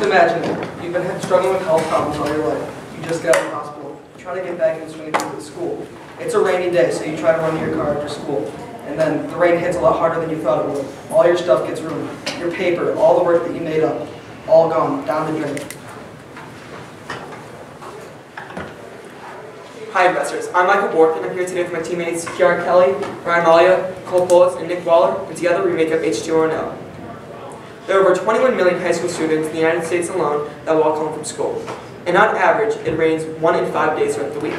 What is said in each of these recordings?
Just imagine you've been struggling with health problems all your life. You just got out of the hospital. You try to get back in the swing of school. It's a rainy day, so you try to run to your car after school. And then the rain hits a lot harder than you thought it would. All your stuff gets ruined. Your paper, all the work that you made up, all gone, down the drain. Hi investors, I'm Michael Bork and I'm here today with my teammates Kiara Kelly, Ryan Malia, Cole Polis, and Nick Waller, and together we make up H20N0. There are over 21 million high school students in the United States alone that walk home from school. And on average, it rains 1 in 5 days throughout the week.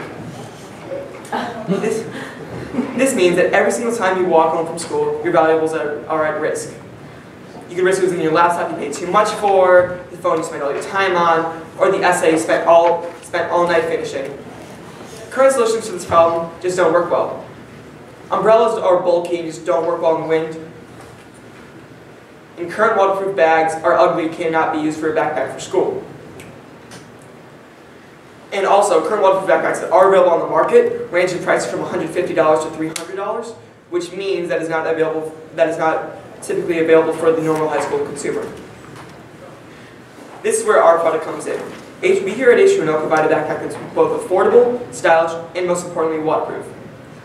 This means that every single time you walk home from school, your valuables are at risk. You could risk losing your laptop you paid too much for, the phone you spent all your time on, or the essay you spent all night finishing. Current solutions to this problem just don't work well. Umbrellas are bulky and just don't work well in the wind. And current waterproof bags are ugly and cannot be used for a backpack for school. And also, current waterproof backpacks that are available on the market range in prices from $150 to $300, which means that is not typically available for the normal high school consumer. This is where our product comes in. We here at H20N0 provide a backpack that's both affordable, stylish, and most importantly, waterproof.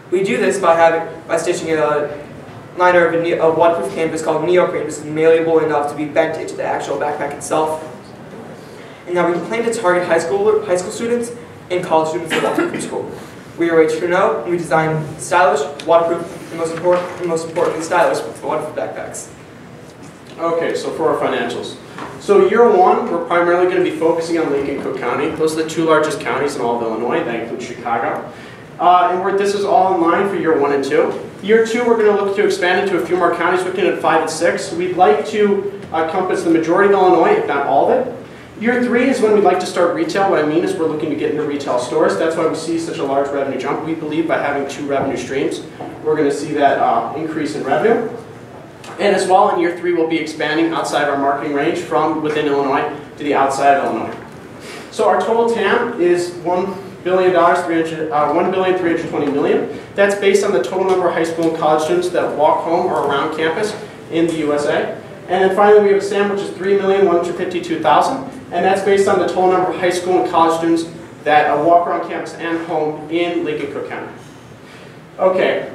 We do this by stitching a liner of waterproof canvas called neoprene. This is malleable enough to be bent into the actual backpack itself. And now we plan to target high school students and college students that walk from school. We are H20N0 and we design stylish, waterproof, and most importantly, stylish waterproof backpacks. Okay, so for our financials. So year one, we're primarily going to be focusing on Lake and Cook County. Those are the two largest counties in all of Illinois. That includes Chicago. This is all in line for year 1 and 2. Year 2, we're going to look to expand into a few more counties, looking at 5 and 6. We'd like to encompass the majority of Illinois, if not all of it. Year 3 is when we'd like to start retail. What I mean is we're looking to get into retail stores. That's why we see such a large revenue jump. We believe by having 2 revenue streams, we're going to see that increase in revenue. And as well, in year 3, we'll be expanding outside our marketing range from within Illinois to the outside of Illinois. So our total TAM is $1,320 million. That's based on the total number of high school and college students that walk home or around campus in the USA. And then finally, we have a SAM, which is 3,152,000. And that's based on the total number of high school and college students that walk around campus and home in Lake and Cook County. Okay.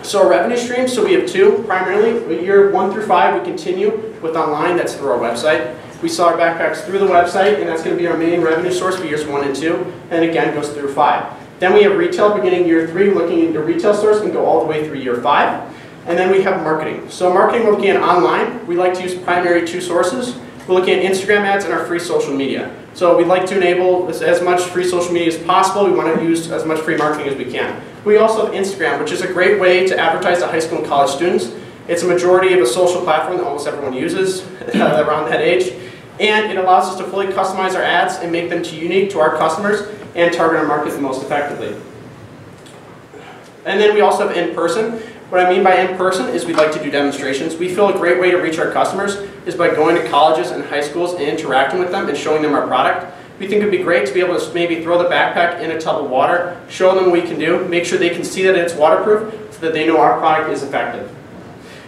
So our revenue streams, so we have 2 primarily. Year 1 through 5, we continue with online, that's through our website. We sell our backpacks through the website, and that's going to be our main revenue source for years 1 and 2, and again goes through 5. Then we have retail beginning year 3, looking into retail stores, and go all the way through year 5. And then we have marketing. So marketing, we're looking at online. We like to use primary 2 sources. We're looking at Instagram ads and our free social media. So we'd like to enable as much free social media as possible. We want to use as much free marketing as we can. We also have Instagram, which is a great way to advertise to high school and college students. It's a majority of a social platform that almost everyone uses around that age. And it allows us to fully customize our ads and make them unique to our customers and target our market the most effectively. And then we also have in-person. What I mean by in-person is we'd like to do demonstrations. We feel a great way to reach our customers is by going to colleges and high schools and interacting with them and showing them our product. We think it would be great to be able to maybe throw the backpack in a tub of water, show them what we can do, make sure they can see that it's waterproof so that they know our product is effective.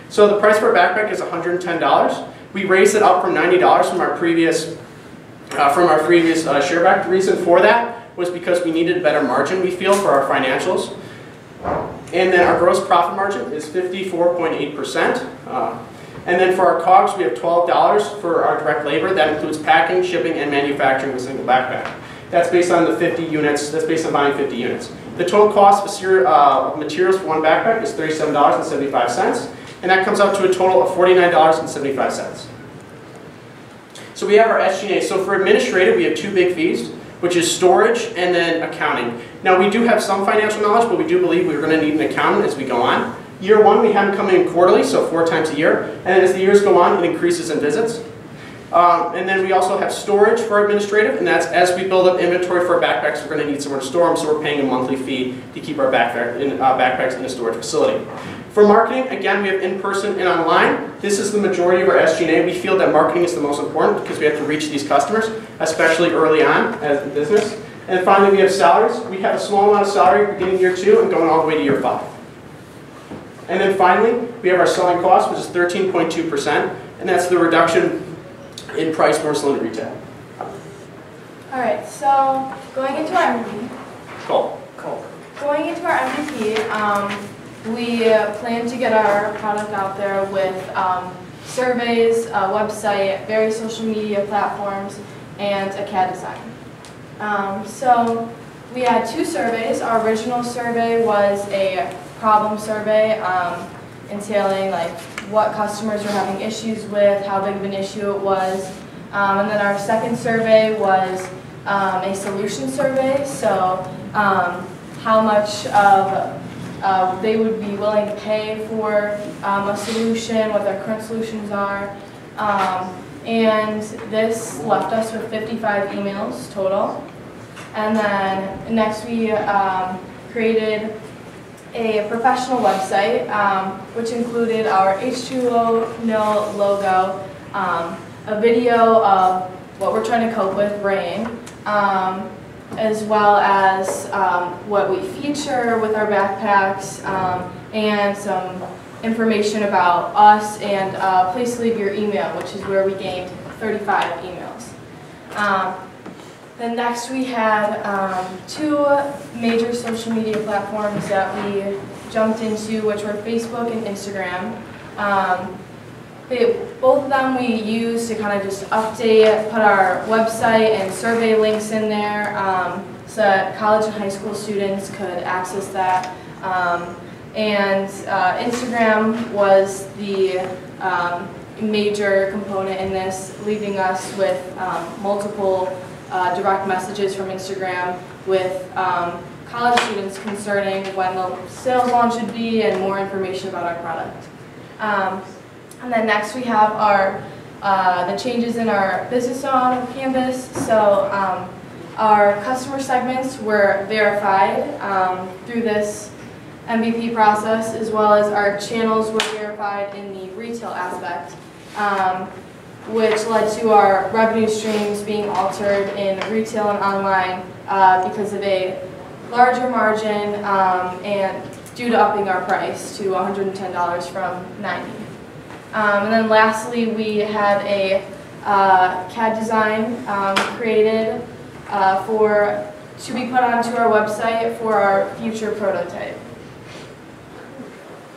So the price for a backpack is $110. We raised it up from $90 from our previous shareback. The reason for that was because we needed a better margin, we feel, for our financials. And then our gross profit margin is 54.8%. And then for our COGS, we have $12 for our direct labor. That includes packing, shipping, and manufacturing a single backpack. That's based on the 50 units. That's based on buying 50 units. The total cost of materials for one backpack is $37.75. And that comes out to a total of $49.75. So we have our SG&A. So for administrative, we have 2 big fees, which is storage and then accounting. Now we do have some financial knowledge, but we do believe we're going to need an accountant as we go on. Year 1, we have them come in quarterly, so 4 times a year. And then as the years go on, it increases in visits. And then we also have storage for administrative, and that's as we build up inventory for our backpacks, we're going to need somewhere to store them, so we're paying a monthly fee to keep our backpacks in a storage facility. For marketing, again, we have in-person and online. This is the majority of our SG&A. We feel that marketing is the most important because we have to reach these customers, especially early on as a business. And finally, we have salaries. We have a small amount of salary beginning year 2 and going all the way to year 5. And then finally, we have our selling cost, which is 13.2%, and that's the reduction in price more similar to retail. Alright, so going into our MVP, Cool. Going into our MVP, we plan to get our product out there with surveys, a website, various social media platforms, and a CAD design. So we had 2 surveys. Our original survey was a problem survey entailing like what customers were having issues with, how big of an issue it was. And then our second survey was a solution survey, so how much of they would be willing to pay for a solution, what their current solutions are. And this left us with 55 emails total. And then next we created a professional website, which included our H20N0 logo, a video of what we're trying to cope with, rain, as well as what we feature with our backpacks, and some information about us and a place to leave your email, which is where we gained 35 emails. Then next we had 2 major social media platforms that we jumped into, which were Facebook and Instagram. Both of them we use to kind of just update, put our website and survey links in there so that college and high school students could access that. And Instagram was the major component in this, leaving us with multiple direct messages from Instagram with college students concerning when the sales launch would be and more information about our product. And then next we have our the changes in our business on Canvas. So our customer segments were verified through this MVP process, as well as our channels were verified in the retail aspect, which led to our revenue streams being altered in retail and online because of a larger margin and due to upping our price to $110 from $90. And then lastly, we had a CAD design created to be put onto our website for our future prototype.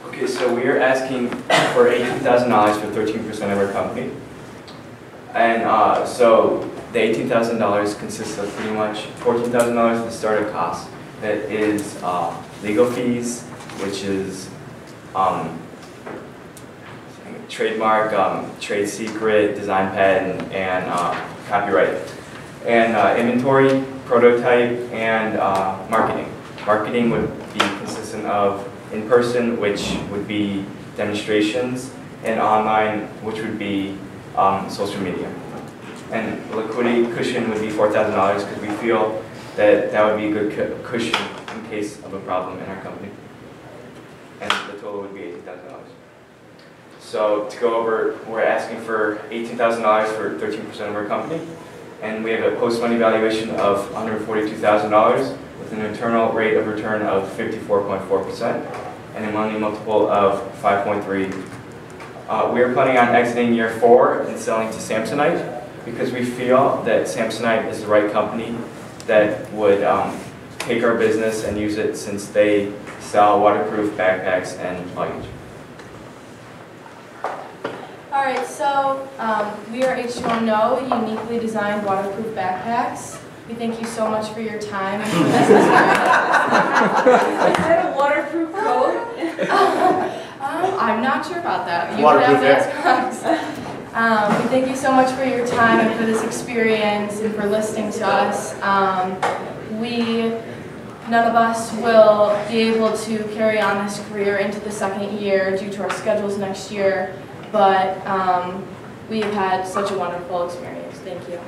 Okay, so we are asking for $18,000 for 13% of our company. And so the $18,000 consists of pretty much $14,000 for the startup cost. That is legal fees, which is trademark, trade secret, design patent, and copyright. And inventory, prototype, and marketing. Marketing would be consistent of in-person, which would be demonstrations, and online, which would be social media. And liquidity cushion would be $4,000 because we feel that that would be a good cushion in case of a problem in our company. And the total would be $18,000. So to go over, we're asking for $18,000 for 13% of our company. And we have a post-money valuation of $142,000 with an internal rate of return of 54.4% and a money multiple of 5.3. We are planning on exiting year 4 and selling to Samsonite because we feel that Samsonite is the right company that would take our business and use it since they sell waterproof backpacks and luggage. Alright, so we are H20N0, uniquely designed waterproof backpacks. We thank you so much for your time and for this experience. Is it a waterproof coat? I'm not sure about that. You Waterproof, would have to ask. We thank you so much for your time and for this experience and for listening to us. None of us will be able to carry on this career into the second year due to our schedules next year, but we have had such a wonderful experience. Thank you.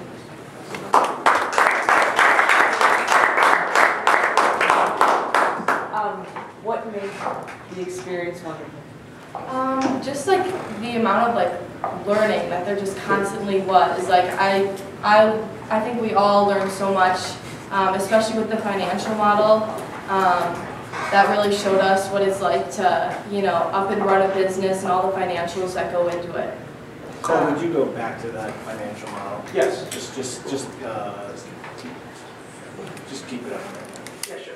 What made the experience wonderful? Just like the amount of learning that there just constantly was. Like I think we all learned so much, especially with the financial model. That really showed us what it's like to, up and run a business and all the financials that go into it. Cole, would you go back to that financial model? Yes. Just keep it up. Yeah, sure.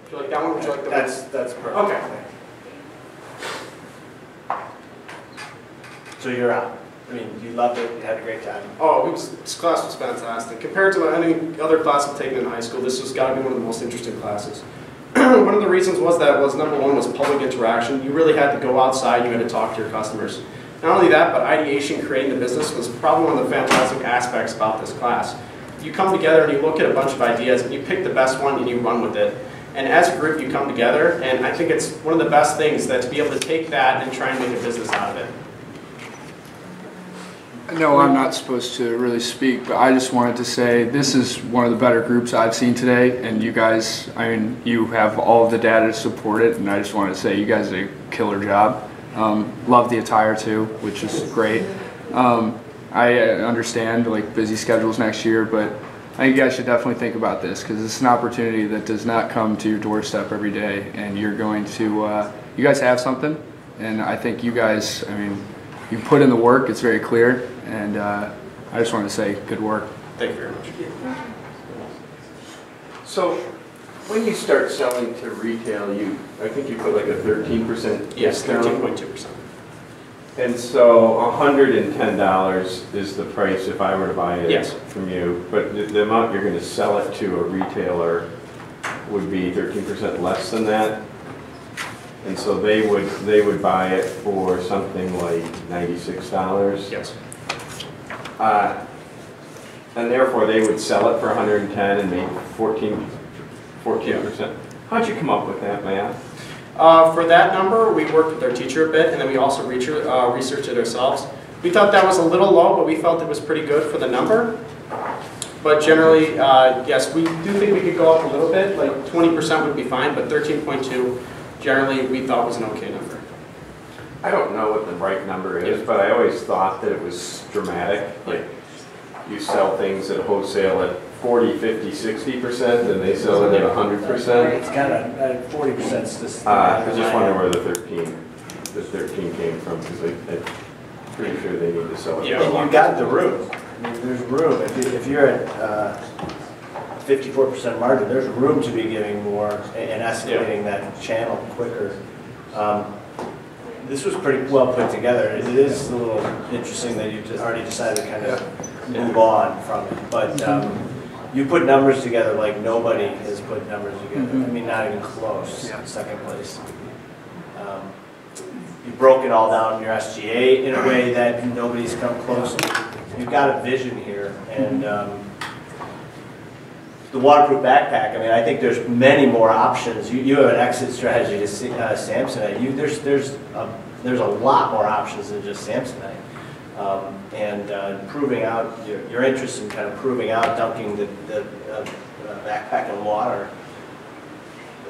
Would you like that one? Would you like the That's perfect. Okay. So you're out. I mean, you loved it. You had a great time. Oh, this class was fantastic. Compared to any other class I've taken in high school, this has got to be one of the most interesting classes. One of the reasons was number one was public interaction. You really had to go outside. You had to talk to your customers. Not only that, but ideation, creating the business was probably one of the fantastic aspects about this class. You come together and you look at a bunch of ideas and you pick the best one and you run with it. And as a group, you come together, and I think it's one of the best things that to be able to take that and try and make a business out of it. No, I'm not supposed to really speak, but I just wanted to say this is one of the better groups I've seen today, and you guys, I mean, you have all of the data to support it, and I just wanted to say you guys did a killer job. Love the attire too, which is great. I understand like busy schedules next year, but I think you guys should definitely think about this because it's an opportunity that does not come to your doorstep every day, and you're going to, you guys have something, and I think you guys, I mean, you put in the work, it's very clear, and I just want to say good work. Thank you very much. So when you start selling to retail, I think you put like a 13% Yes, discount. 13.2%. And so $110 is the price if I were to buy it Yes. from you. But the amount you're going to sell it to a retailer would be 13% less than that. And so they would buy it for something like $96. Yes. And therefore they would sell it for 110 and make 14%. How'd you come up with that math? For that number, we worked with our teacher a bit, and then we also researched it ourselves. We thought that was a little low, but we felt it was pretty good for the number. But generally, yes, we do think we could go up a little bit, like 20% would be fine, but 13.2 generally we thought was an okay number. I don't know what the right number is, but I always thought that it was dramatic. Like you sell things at wholesale at 40, 50, 60%, and they sell it at 100%. It's kind of 40%. I just wonder where the 13 came from, because I'm pretty sure they need to sell it. Yeah. And you got the room. I mean, there's room. If you're at 54% margin, there's room to be giving more and escalating that channel quicker. This was pretty well put together. It is a little interesting that you've already decided to kind of move on from it. But you put numbers together like nobody has put numbers together. I mean, not even close. Second place. You've broken all down your SGA in a way that nobody's come close to. You've got a vision here, and the waterproof backpack. I mean, I think there's many more options. You have an exit strategy to Samsonite. There's a lot more options than just Samsonite. And proving out your interest in kind of proving out dunking the backpack in water,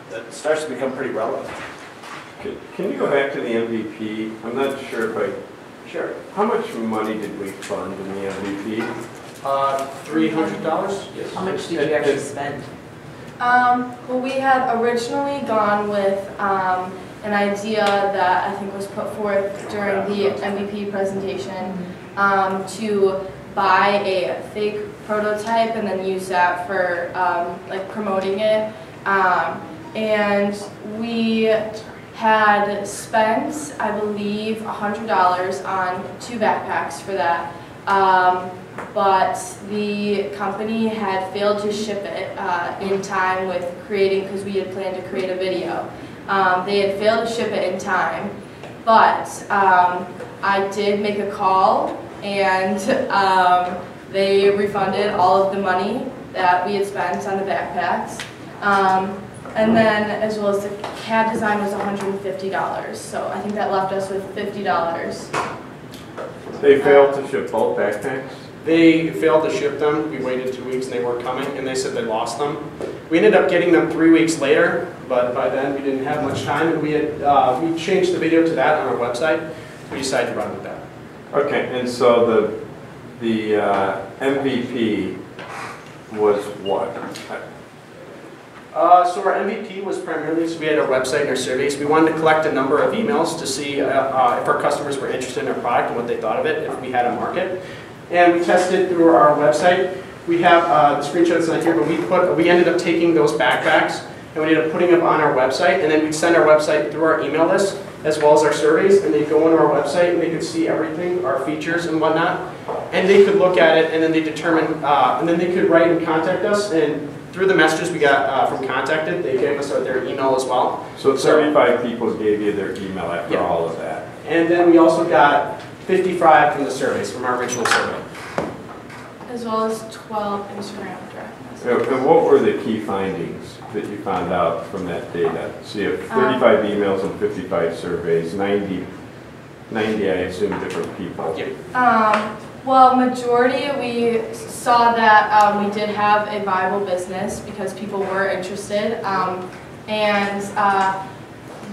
that starts to become pretty relevant. Can you go back to the MVP? I'm not sure if Sure. how much money did we fund in the MVP? $300? Yes. How much did you actually spend? Well, we had originally gone with an idea that I think was put forth during the MVP presentation to buy a fake prototype and then use that for like promoting it. And we had spent, I believe, $100 on 2 backpacks for that. But the company had failed to ship it in time with creating, because we had planned to create a video. They had failed to ship it in time, but I did make a call, and they refunded all of the money that we had spent on the backpacks. And then, as well as the CAD design was $150, so I think that left us with $50. They failed to ship both backpacks? They failed to ship them. We waited 2 weeks and they weren't coming, and they said they lost them. We ended up getting them 3 weeks later, but by then we didn't have much time, and we changed the video to that on our website. We decided to run with that. Okay, and so the MVP was what? So our MVP was primarily, so we had our website and our surveys. We wanted to collect a number of emails to see if our customers were interested in our product and what they thought of it, if we had a market. And we tested through our website. We have the screenshots not here, but we ended up taking those backpacks and we ended up putting them on our website, and then we'd send our website through our email list as well as our surveys, and they'd go on our website and they could see everything, our features and whatnot, and they could look at it and then they determine, and then they could write and contact us, and through the messages we got from Contacted, they gave us their email as well. So 35 people gave you their email after Yeah. all of that. And then we also got 55 from the surveys, from our original survey. As well as 12 Instagram direct messages. And what were the key findings that you found out from that data? So you have 35 emails and 55 surveys, 90 I assume, different people. Yeah. Well, majority, we saw that we did have a viable business because people were interested. And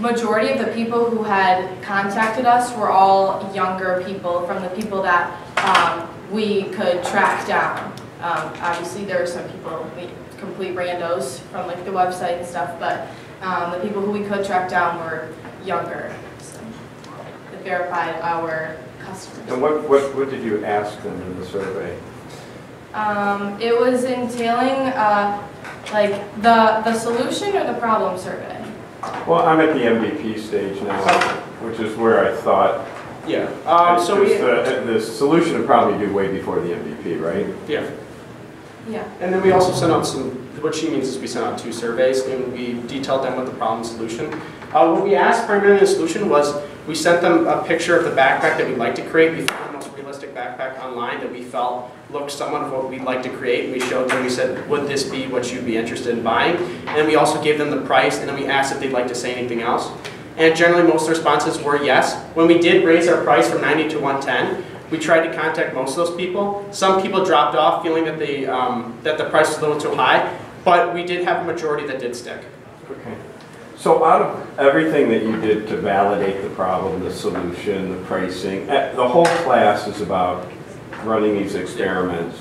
majority of the people who had contacted us were all younger people, from the people that we could track down. Obviously, there were some people, complete randos from like the website and stuff, but the people who we could track down were younger. So it verified our customers. And what did you ask them in the survey? It was entailing like the solution or the problem survey. Well, I'm at the MVP stage now, which is where I thought. Yeah. So the solution would probably do way before the MVP, right? Yeah. Yeah. And then we also sent out what she means is we sent out 2 surveys and we detailed them with the problem and solution. What we asked primarily in the solution was we sent them a picture of the backpack that we'd like to create. We found the most realistic backpack online that we felt looked somewhat of what we'd like to create. And we showed them, we said, would this be what you'd be interested in buying? And then we also gave them the price, and then we asked if they'd like to say anything else. And generally most of the responses were yes. When we did raise our price from 90 to 110, we tried to contact most of those people. Some people dropped off feeling that the price was a little too high, but we did have a majority that did stick. Okay. So out of everything that you did to validate the problem, the solution, the pricing, the whole class is about running these experiments.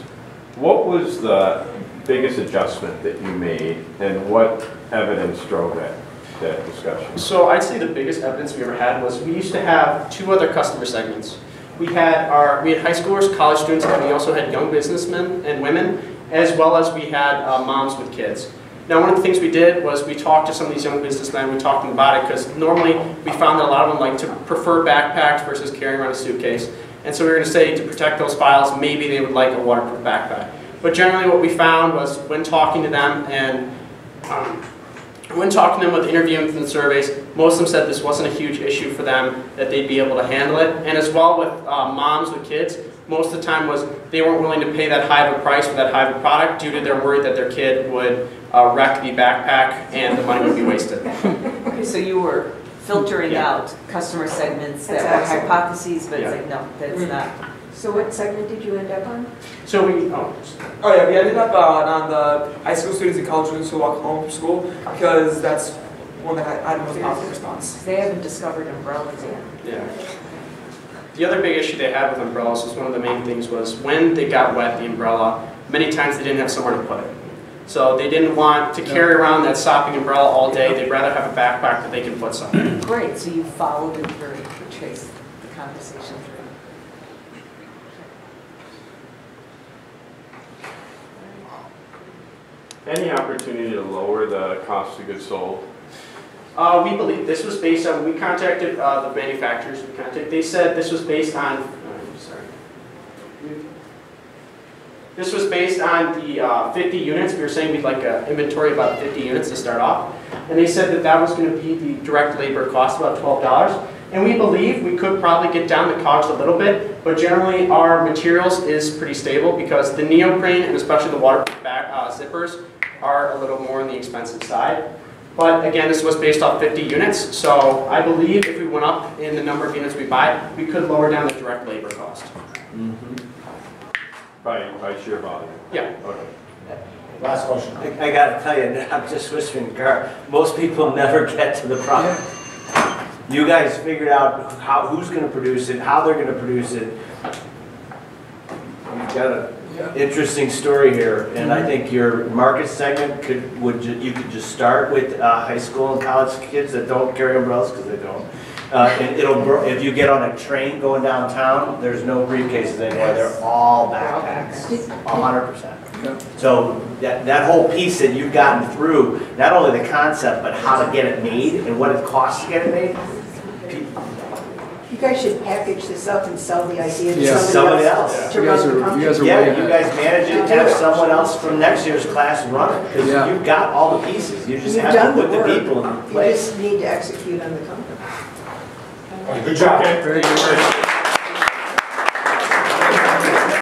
What was the biggest adjustment that you made, and what evidence drove that discussion? So I'd say the biggest evidence we ever had was we used to have 2 other customer segments. We had high schoolers, college students, and we also had young businessmen and women, as well as we had moms with kids. Now, one of the things we did was we talked to some of these young businessmen, we talked to them about it, because normally we found that a lot of them like to prefer backpacks versus carrying around a suitcase. And so we were going to say, to protect those files, maybe they would like a waterproof backpack. But generally what we found was when talking to them and when talking to them with interviewing them in the surveys, most of them said this wasn't a huge issue for them, that they'd be able to handle it. And as well with moms with kids, most of the time was they weren't willing to pay that high of a price for that high of a product due to their worry that their kid would wreck the backpack and the money would be wasted. Okay, so you were filtering out customer segments that That's were excellent. hypotheses, but Yeah. it's like, no, that's not. So what segment did you end up on? So we, Oh yeah, we ended up on the high school students and college students who walk home from school, because that's one that I had the most positive response. They haven't discovered umbrellas yet. yeah. The other big issue they had with umbrellas was one of the main things was when they got wet, the umbrella, many times they didn't have somewhere to put it. So they didn't want to carry around that sopping umbrella all day. They'd rather have a backpack that they can put something. Great, so you followed it through, you traced the conversation through. Any opportunity to lower the cost of goods sold? We believe this was based on, we contacted the manufacturers, they said this was based on, this was based on the 50 units. We were saying we'd like an inventory of about 50 units to start off. And they said that that was going to be the direct labor cost, about $12. And we believe we could probably get down the cost a little bit, but generally our materials is pretty stable because the neoprene and especially the waterproof zippers are a little more on the expensive side. But again, this was based off 50 units, so I believe if we went up in the number of units we buy, we could lower down the direct labor cost. Mm-hmm. By sheer volume? Yeah. Okay. Last question. I gotta tell you, I'm just whispering in the car, most people never get to the product. You guys figured out who's gonna produce it, how they're gonna produce it. interesting story here, and I think your market segment you could just start with high school and college kids that don't carry umbrellas, because they don't. And if you get on a train going downtown, there's no briefcases anymore, they're all backpacks, 100%. So that whole piece that you've gotten through, not only the concept, but how to get it made and what it costs to get it made. You guys should package this up and sell the idea Yeah. to somebody else. else. To You guys run the are- company. you guys are Yeah, way you ahead. guys manage it, have someone else from next year's class run it, because Yeah. you've got all the pieces, you just You've have done to the put the work. people in You place. just need to execute on the company. Good job. Very good.